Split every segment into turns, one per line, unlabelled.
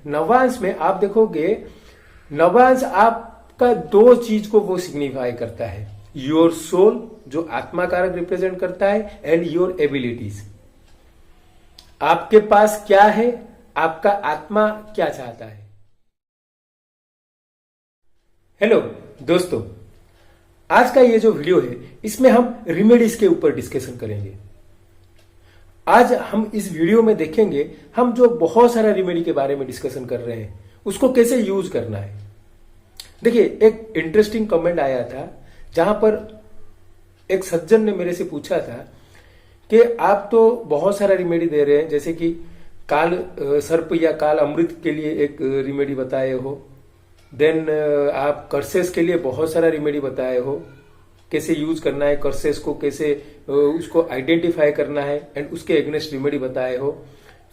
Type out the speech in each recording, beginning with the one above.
नवांश में आप देखोगे, नवांश आपका दो चीज को वो सिग्निफाई करता है, योर सोल जो आत्मा कारक रिप्रेजेंट करता है एंड योर एबिलिटीज। आपके पास क्या है, आपका आत्मा क्या चाहता है। हेलो दोस्तों, आज का ये जो वीडियो है इसमें हम रिमेडीज के ऊपर डिस्कशन करेंगे। आज हम इस वीडियो में देखेंगे, हम जो बहुत सारा रिमेडी के बारे में डिस्कशन कर रहे हैं उसको कैसे यूज करना है। देखिए, एक इंटरेस्टिंग कमेंट आया था जहां पर एक सज्जन ने मेरे से पूछा था कि आप तो बहुत सारा रिमेडी दे रहे हैं, जैसे कि काल सर्प या काल अमृत के लिए एक रिमेडी बताए हो, देन आप कर्सेस के लिए बहुत सारा रिमेडी बताए हो, कैसे यूज करना है कर्सेस को, कैसे उसको आइडेंटिफाई करना है एंड उसके एग्नेस्ट रिमेडी बताए हो।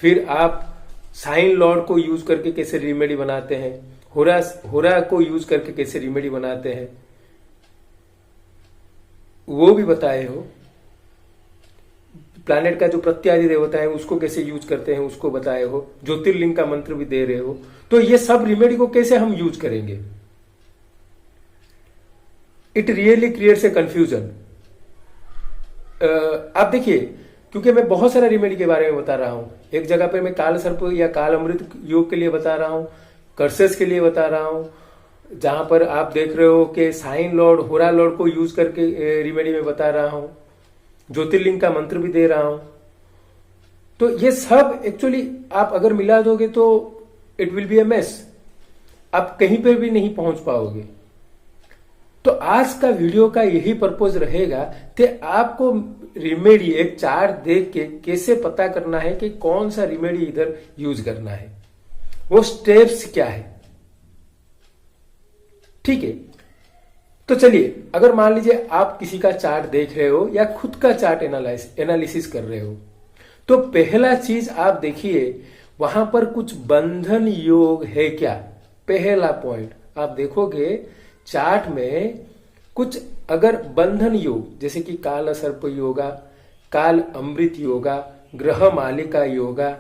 फिर आप साइन लॉर्ड को यूज करके कैसे रिमेडी बनाते हैं, होरा को यूज करके कैसे रिमेडी बनाते हैं वो भी बताए हो। प्लैनेट का जो प्रत्यादि देवता है उसको कैसे यूज करते हैं उसको बताए हो। ज्योतिर्लिंग का मंत्र भी दे रहे हो। तो ये सब रिमेडी को कैसे हम यूज करेंगे, it really creates a confusion. आप देखिए, क्योंकि मैं बहुत सारा रिमेडी के बारे में बता रहा हूं, एक जगह पे मैं काल सर्प या काल अमृत योग के लिए बता रहा हूं, कर्सेस के लिए बता रहा हूं, जहां पर आप देख रहे हो कि साइन लॉर्ड, होरा लॉर्ड को यूज करके रिमेडी में बता रहा हूं, ज्योतिर्लिंग का मंत्र भी दे रहा हूं। तो ये सब एक्चुअली आप अगर मिला दोगे तो it will be A mess, आप कहीं पर भी नहीं पहुंच पाओगे। तो आज का वीडियो का यही पर्पज रहेगा कि आपको रिमेडी एक चार्ट देख के कैसे पता करना है कि कौन सा रिमेडी इधर यूज करना है, वो स्टेप्स क्या है। ठीक है, तो चलिए, अगर मान लीजिए आप किसी का चार्ट देख रहे हो या खुद का चार्ट एनालिसिस कर रहे हो, तो पहला चीज आप देखिए वहां पर कुछ बंधन योग है क्या। पहला पॉइंट आप देखोगे चार्ट में कुछ अगर बंधन योग, जैसे कि काल सर्प योगा, काल अमृत योगा, ग्रह मालिका योगा,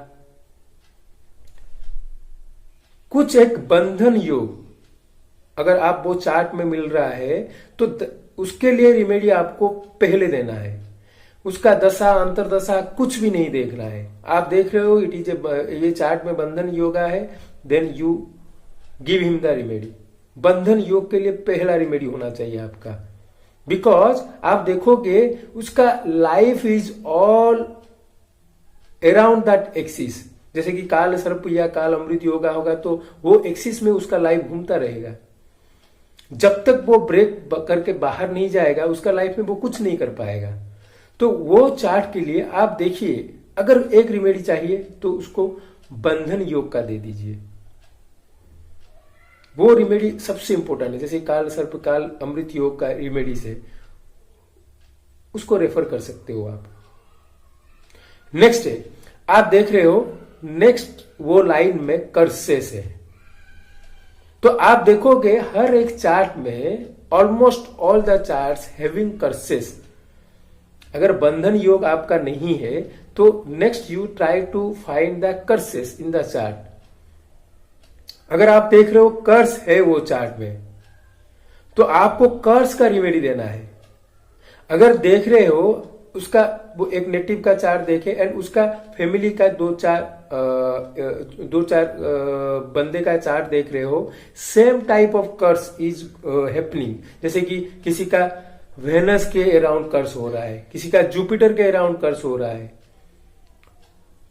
कुछ एक बंधन योग अगर आप वो चार्ट में मिल रहा है तो उसके लिए रिमेडी आपको पहले देना है। उसका दशा अंतरदशा कुछ भी नहीं देखना है। आप देख रहे हो इट इज ये चार्ट में बंधन योगा है, then you give him the remedy. बंधन योग के लिए पहला रिमेडी होना चाहिए आपका, बिकॉज आप देखोगे उसका life is all around that axis. जैसे कि काल सर्प या काल अमृत योगा होगा तो वो एक्सिस में उसका लाइफ घूमता रहेगा। जब तक वो ब्रेक करके बाहर नहीं जाएगा उसका लाइफ में वो कुछ नहीं कर पाएगा। तो वो चार्ट के लिए आप देखिए, अगर एक रिमेडी चाहिए तो उसको बंधन योग का दे दीजिए। वो रिमेडी सबसे इंपॉर्टेंट है। जैसे काल सर्प काल अमृत योग का रिमेडी से उसको रेफर कर सकते हो आप। नेक्स्ट है, आप देख रहे हो नेक्स्ट वो लाइन में कर्सेस है। तो आप देखोगे हर एक चार्ट में almost all the charts having curses. अगर बंधन योग आपका नहीं है तो next you try to find the curses in the chart. अगर आप देख रहे हो कर्स है वो चार्ट में तो आपको कर्स का रिमेडी देना है। अगर देख रहे हो उसका वो एक नेटिव का चार्ट देखे एंड उसका फैमिली का दो चार बंदे का चार्ट देख रहे हो, same type of curse is happening. जैसे कि किसी का वेनस के अराउंड कर्स हो रहा है, किसी का जुपिटर के अराउंड कर्स हो रहा है,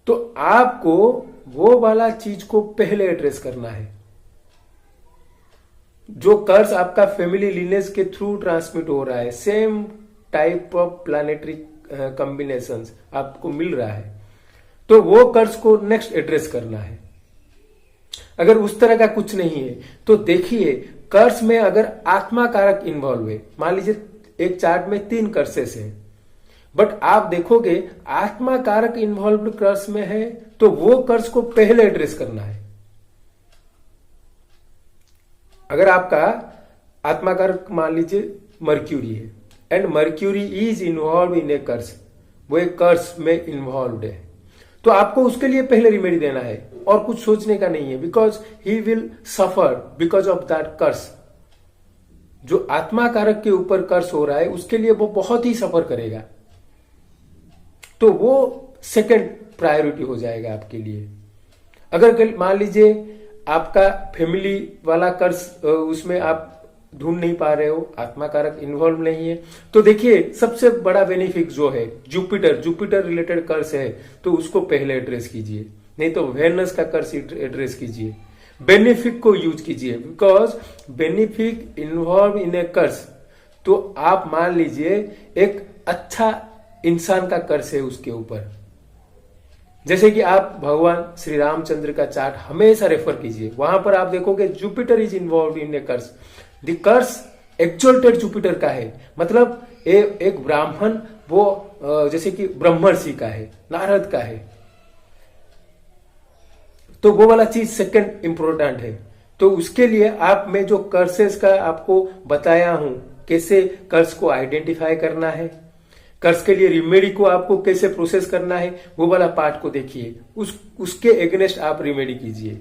तो आपको वो वाला चीज को पहले एड्रेस करना है। जो कर्स आपका फैमिली लिनेज के थ्रू ट्रांसमिट हो रहा है, same type of planetary combinations आपको मिल रहा है, तो वो कर्स को नेक्स्ट एड्रेस करना है। अगर उस तरह का कुछ नहीं है तो देखिए कर्स में अगर आत्मा कारक इन्वॉल्व है, मान लीजिए एक चार्ट में 3 कर्सेस है, बट आप देखोगे आत्मा कारक इन्वॉल्व कर्स में है तो वो कर्स को पहले एड्रेस करना है। अगर आपका आत्मा कारक मान लीजिए मर्क्यूरी है and mercury is involve in a curse, वो एक कर्स में इन्वॉल्व है, तो आपको उसके लिए पहले रिमेडी देना है। और कुछ सोचने का नहीं है, because he will suffer because of that curse. जो आत्मा कारक के ऊपर कर्स हो रहा है उसके लिए वो बहुत ही सफर करेगा, तो वो सेकंड प्रायोरिटी हो जाएगा आपके लिए। अगर मान लीजिए आपका फैमिली वाला कर्स उसमें आप ढूंढ नहीं पा रहे हो, आत्मा कारक इन्वॉल्व नहीं है, तो देखिए सबसे बड़ा बेनिफिट जो है जुपिटर रिलेटेड कर्स है, तो उसको पहले एड्रेस कीजिए, नहीं तो वेनस का कर्स एड्रेस कीजिए, बेनिफिक को यूज कीजिए, because benefic involve in a कर्स। तो आप मान लीजिए एक अच्छा इंसान का कर्स है उसके ऊपर, जैसे कि आप भगवान श्री रामचंद्र का चार्ट हमेशा रेफर कीजिए, वहां पर आप देखोगे Jupiter is involve in a curse. The curse exalted Jupiter का है, मतलब एक ब्राह्मण वो जैसे कि ब्रह्मर्षि का है, नारद का है, तो वो वाला चीज सेकंड इंपॉर्टेंट है। तो उसके लिए आप मैं जो कर्सेस का आपको बताया हूं, कैसे कर्स को आइडेंटिफाई करना है, कर्स के लिए रिमेडी को आपको कैसे प्रोसेस करना है, वो वाला पार्ट को देखिए, उसके एगेंस्ट आप रिमेडी कीजिए।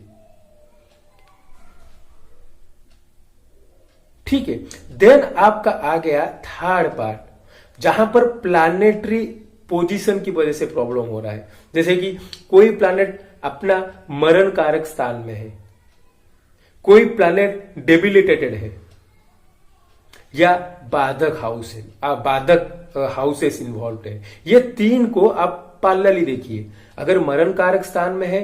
ठीक है, देन आपका आ गया थर्ड पार्ट, जहां पर प्लैनेटरी पोजीशन की वजह से प्रॉब्लम हो रहा है। जैसे कि कोई प्लैनेट अपना मरण कारक स्थान में है, कोई प्लैनेट डेबिलिटेटेड है, या बाधक हाउस है, बाधक हाउसेस इन्वॉल्व है। ये तीन को आप पैरेलली देखिए। अगर मरण कारक स्थान में है,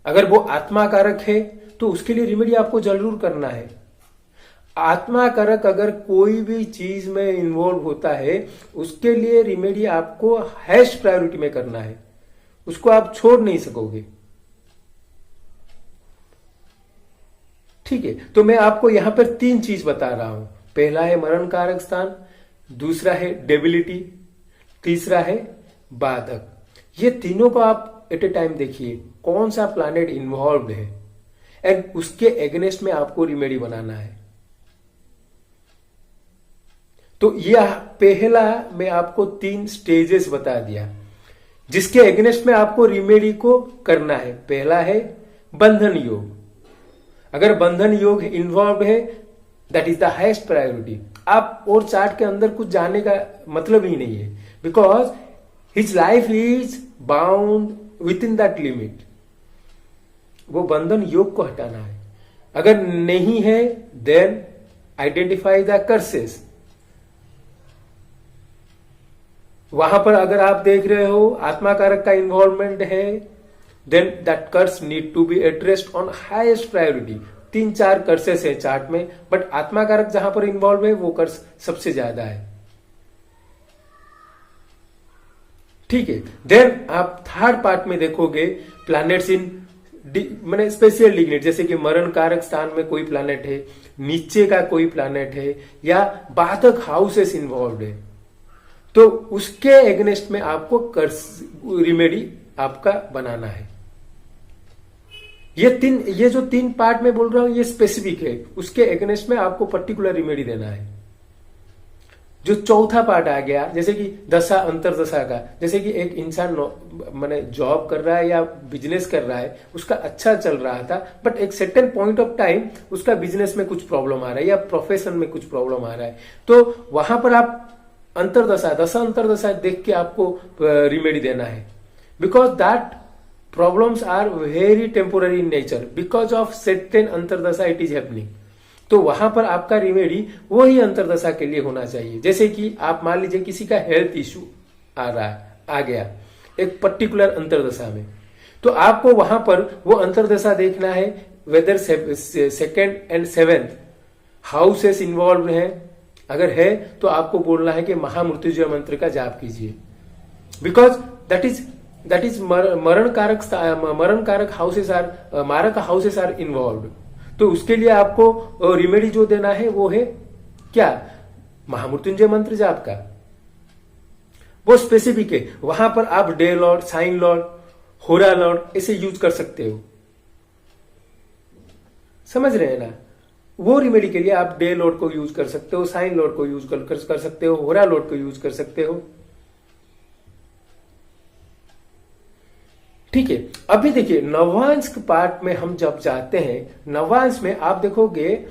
अगर वो आत्मा कारक है, तो उसके लिए रिमेडी आपको जरूर करना है। आत्मा कारक अगर कोई भी चीज में इन्वॉल्व होता है, उसके लिए रिमेडी आपको हाईएस्ट प्रायोरिटी में करना है, उसको आप छोड़ नहीं सकोगे। ठीक है, तो मैं आपको यहां पर तीन चीज बता रहा हूं। पहला है मरण कारक स्थान, दूसरा है डेबिलिटी, तीसरा है बाधक। ये तीनों को आप एट ए टाइम देखिए, कौन सा प्लैनेट इन्वॉल्व है, एंड उसके एगेंस्ट में आपको रिमेडी बनाना है। तो यह पहला मैं आपको 3 स्टेजेस बता दिया, जिसके एगेंस्ट में आपको रिमेडी को करना है। पहला है बंधन योग। अगर बंधन योग इन्वॉल्व है, that is the highest priority. आप और चार्ट के अंदर कुछ जाने का मतलब ही नहीं है, because his life is bound with in that limit. वो बंधन योग को हटाना है। अगर नहीं है, देन आइडेंटिफाई द कर्सेस। वहां पर अगर आप देख रहे हो आत्मा कारक का इन्वॉल्वमेंट है, then that curse need to be addressed on highest priority. 3-4 curses है चार्ट में, बट आत्मा कारक जहां पर इन्वॉल्व है वो कर्स सबसे ज्यादा है। ठीक है, देन आप थर्ड पार्ट में देखोगे प्लैनेट्स इन मैंने स्पेशल डिग्नेट, जैसे कि मरण कारक स्थान में कोई प्लैनेट है, नीचे का कोई प्लैनेट है, या बाधक हाउसेस इन्वॉल्व है, तो उसके एगेंस्ट में आपको कर्स रिमेडी आपका बनाना है। ये जो 3 पार्ट में बोल रहा हूं, ये स्पेसिफिक है, उसके एगेंस्ट में आपको पर्टिकुलर रिमेडी देना है। जो चौथा पार्ट आ गया, जैसे कि दशा अंतरदशा का, जैसे कि एक इंसान माने जॉब कर रहा है या बिजनेस कर रहा है, उसका अच्छा चल रहा था, बट एक सेटन पॉइंट ऑफ टाइम उसका बिजनेस में कुछ प्रॉब्लम आ रहा है या प्रोफेशन में कुछ प्रॉब्लम आ रहा है, तो वहां पर आप दशा अंतरदशा देख के आपको रिमेडी देना है, because that problems are very temporary in nature, because of certain अंतरदशा it is happening। तो वहां पर आपका रिमेडी वही अंतरदशा के लिए होना चाहिए। जैसे कि आप मान लीजिए किसी का हेल्थ इश्यू आ गया एक पर्टिकुलर अंतरदशा में, तो आपको वहां पर वो अंतरदशा देखना है, weather 2nd and 7th houses involve है। अगर है तो आपको बोलना है कि महामृत्युंजय मंत्र का जाप कीजिए, बिकॉज दैट इज मरण कारक हाउसेस आर मारक हाउसेस आर इन्वॉल्व। तो उसके लिए आपको रिमेडी जो देना है वो है क्या, महामृत्युंजय मंत्र जाप का, वो स्पेसिफिक है। वहां पर आप डे लॉर्ड, साइन लॉर्ड, होरा लॉर्ड ऐसे यूज कर सकते हो, समझ रहे हैं ना। वो रिमेडी के लिए आप डे लॉर्ड को यूज कर सकते हो, साइन लॉर्ड को यूज कर सकते हो, होरा लॉर्ड को यूज कर सकते हो। ठीक है, अभी देखिए नवांश पार्ट में हम जब जाते हैं, नवांश में आप देखोगे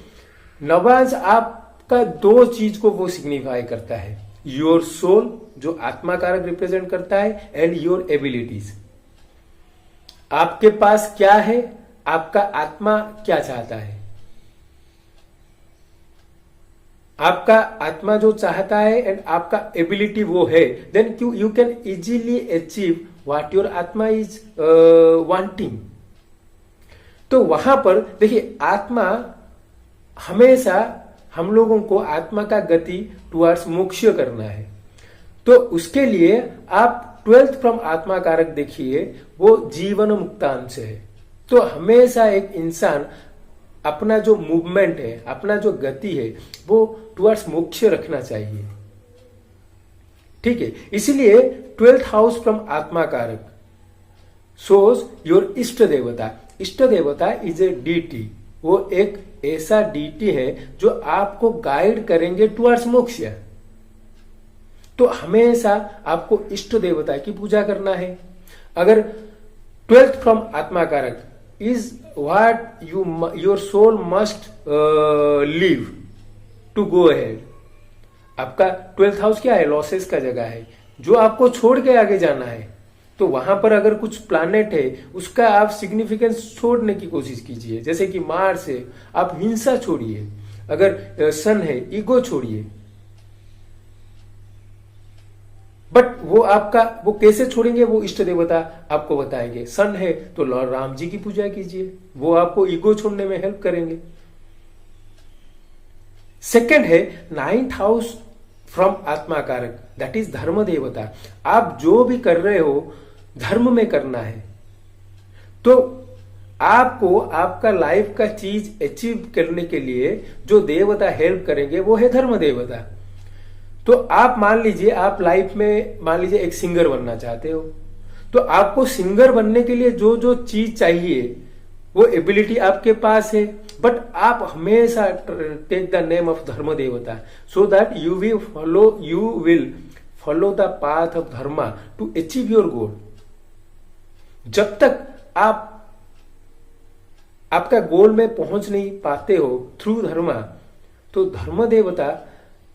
नवांश आपका दो चीज को वो सिग्निफाई करता है, योर सोल जो आत्मा कारक रिप्रेजेंट करता है एंड योर एबिलिटीज। आपके पास क्या है, आपका आत्मा क्या चाहता है, आपका आत्मा जो चाहता है एंड आपका एबिलिटी वो है, then you can easily achieve what your आत्मा इज वांटिंग। तो वहां पर देखिए आत्मा हमेशा हम लोगों को आत्मा का गति टुवर्ड्स मोक्ष करना है। तो उसके लिए आप 12th फ्रॉम आत्मा कारक देखिए, वो जीवन मुक्तांश है। तो हमेशा एक इंसान अपना जो मूवमेंट है, अपना जो गति है, वो टुवर्ड्स मोक्ष रखना चाहिए। ठीक है, इसलिए 12th हाउस फ्रॉम आत्मा कारक शोज योर इष्ट देवता। इष्ट देवता इज ए डीटी, वो एक ऐसा डीटी है जो आपको गाइड करेंगे टुवर्ड्स मोक्ष। तो हमेशा आपको इष्ट देवता की पूजा करना है। अगर 12th फ्रॉम आत्मा कारक is what your soul must live to go ahead. आपका 12th हाउस क्या है, लॉसेस का जगह है, जो आपको छोड़ के आगे जाना है। तो वहां पर अगर कुछ प्लैनेट है, उसका आप सिग्निफिकेंस छोड़ने की कोशिश कीजिए। जैसे कि मार्स है, आप हिंसा छोड़िए। अगर सन है, ईगो छोड़िए। बट वो कैसे छोड़ेंगे, वो इष्ट देवता आपको बताएंगे। सन है तो लॉर्ड राम जी की पूजा कीजिए, वो आपको ईगो छोड़ने में हेल्प करेंगे। सेकंड है 9th हाउस फ्रॉम आत्मा कारक, दैट इज धर्म देवता। आप जो भी कर रहे हो धर्म में करना है। तो आपको आपका लाइफ का चीज अचीव करने के लिए जो देवता हेल्प करेंगे वो है धर्म देवता। तो आप मान लीजिए आप लाइफ में मान लीजिए एक सिंगर बनना चाहते हो, तो आपको सिंगर बनने के लिए जो जो चीज चाहिए वो एबिलिटी आपके पास है। बट आप हमेशा टेक द नेम ऑफ धर्म देवता, so that you will follow the path of धर्मा टू अचीव योर गोल। जब तक आप आपका गोल में पहुंच नहीं पाते हो थ्रू धर्मा, तो धर्म देवता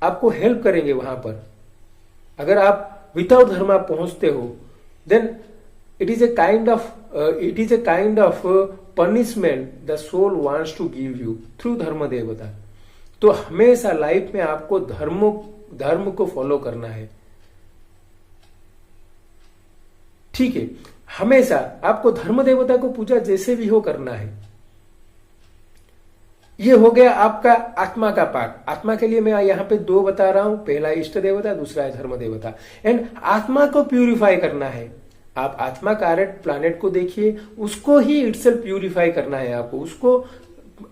आपको हेल्प करेंगे वहां पर। अगर आप विदाउट धर्मा पहुंचते हो, then it is a kind of punishment the soul wants to give you through धर्म देवता। तो हमेशा लाइफ में आपको धर्म को फॉलो करना है। ठीक है, हमेशा आपको धर्म देवता को पूजा जैसे भी हो करना है। ये हो गया आपका आत्मा का पार्ट। आत्मा के लिए मैं यहां पे दो बता रहा हूं, पहला इष्ट देवता, दूसरा है धर्म देवता। एंड आत्मा को प्यूरिफाई करना है। आप आत्मा कारक प्लैनेट को देखिए, उसको ही इटसेल्फ प्यूरिफाई करना है आपको, उसको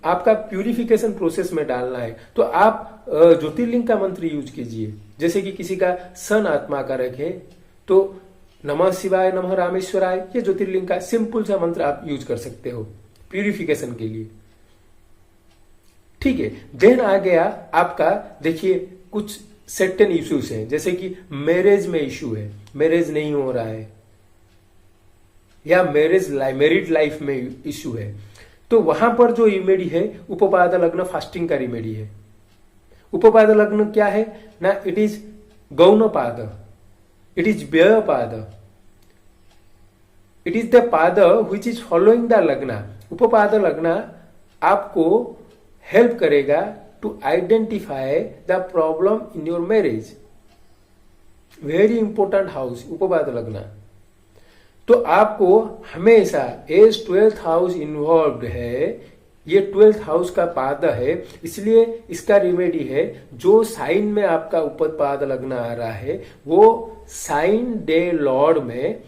आपका प्यूरिफिकेशन प्रोसेस में डालना है। तो आप ज्योतिर्लिंग का मंत्र यूज कीजिए। जैसे कि किसी का सन आत्मा कारक है तो नमः शिवाय, नमः रामेश्वराय, ये ज्योतिर्लिंग का सिंपल सा मंत्र आप यूज कर सकते हो प्यूरिफिकेशन के लिए। ठीक है, देन आ गया आपका, देखिए कुछ सर्टेन इश्यूज हैं, जैसे कि मैरिज में इश्यू है, मैरिज नहीं हो रहा है, या मैरिड लाइफ में इश्यू है। तो वहां पर जो रेमेडी है उपपाद लग्न फास्टिंग का रेमेडी है। उपपाद लग्न क्या है ना, इट इज गौणपाद, इट इज व्ययपाद, इट इज द पाद विच इज फॉलोइंग द लग्न। उपपाद लग्न आपको हेल्प करेगा to identify the problem in your marriage. Very important house उपपाद लग्न। तो आपको हमेशा एज 12th हाउस इन्वॉल्व है, ये 12th हाउस का पाद है, इसलिए इसका रिमेडी है जो साइन में आपका उपपाद लग्न आ रहा है वो साइन डे लॉर्ड में,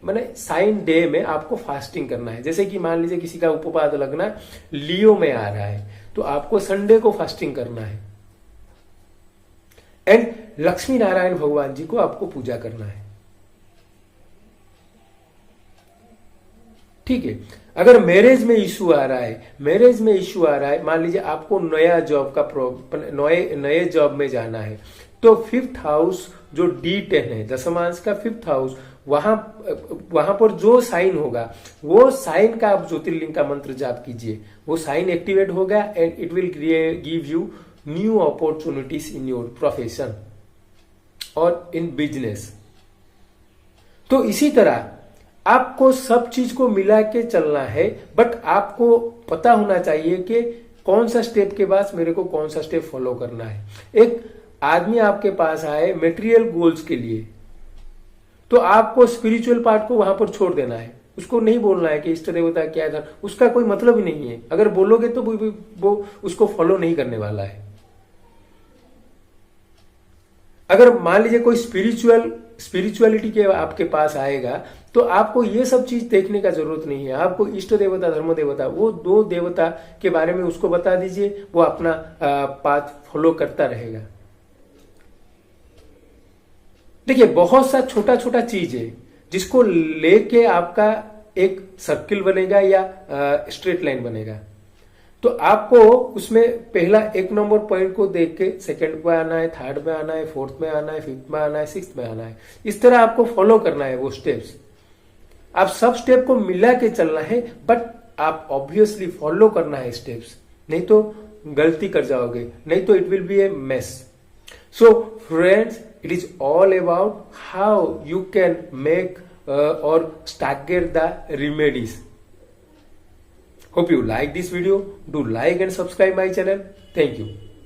माने साइन डे में आपको फास्टिंग करना है। जैसे कि मान लीजिए किसी का उपपाद लग्न लियो में आ रहा है तो आपको संडे को फास्टिंग करना है। एंड लक्ष्मी नारायण भगवान जी को आपको पूजा करना है। ठीक है, अगर मैरिज में इश्यू आ रहा है, मान लीजिए आपको नया जॉब का नए जॉब में जाना है, तो 5th हाउस जो D10 है, दशमांश का 5th हाउस, वहां पर जो साइन होगा वो साइन का आप ज्योतिर्लिंग का मंत्र जाप कीजिए, वो साइन एक्टिवेट होगा and it will give you new opportunities in your profession और इन बिजनेस। तो इसी तरह आपको सब चीज को मिला के चलना है, बट आपको पता होना चाहिए कि कौन सा स्टेप के बाद मेरे को कौन सा स्टेप फॉलो करना है। एक आदमी आपके पास आए मेटेरियल गोल्स के लिए, तो आपको स्पिरिचुअल पार्ट को वहां पर छोड़ देना है। उसको नहीं बोलना है कि इष्ट देवता क्या था, उसका कोई मतलब ही नहीं है। अगर बोलोगे तो वो उसको फॉलो नहीं करने वाला है। अगर मान लीजिए कोई स्पिरिचुअलिटी के आपके पास आएगा तो आपको ये सब चीज देखने का जरूरत नहीं है। आपको इष्ट देवता धर्म देवता वो दो देवता के बारे में उसको बता दीजिए, वो अपना पाथ फॉलो करता रहेगा। देखिए बहुत सा छोटा छोटा चीज है जिसको लेके आपका एक सर्किल बनेगा या स्ट्रेट लाइन बनेगा। तो आपको उसमें पहला 1 नंबर पॉइंट को देख के सेकंड पे आना है, थर्ड में आना है, फोर्थ में आना है, फिफ्थ में आना है, सिक्स्थ में आना है। इस तरह आपको फॉलो करना है वो स्टेप्स। आप सब स्टेप को मिला के चलना है, बट आप ऑब्वियसली फॉलो करना है स्टेप्स, नहीं तो गलती कर जाओगे, नहीं तो it will be A mess. So friends, it is all about how you can make or stagger the remedies. Hope you like this video. Do like and subscribe my channel. Thank you.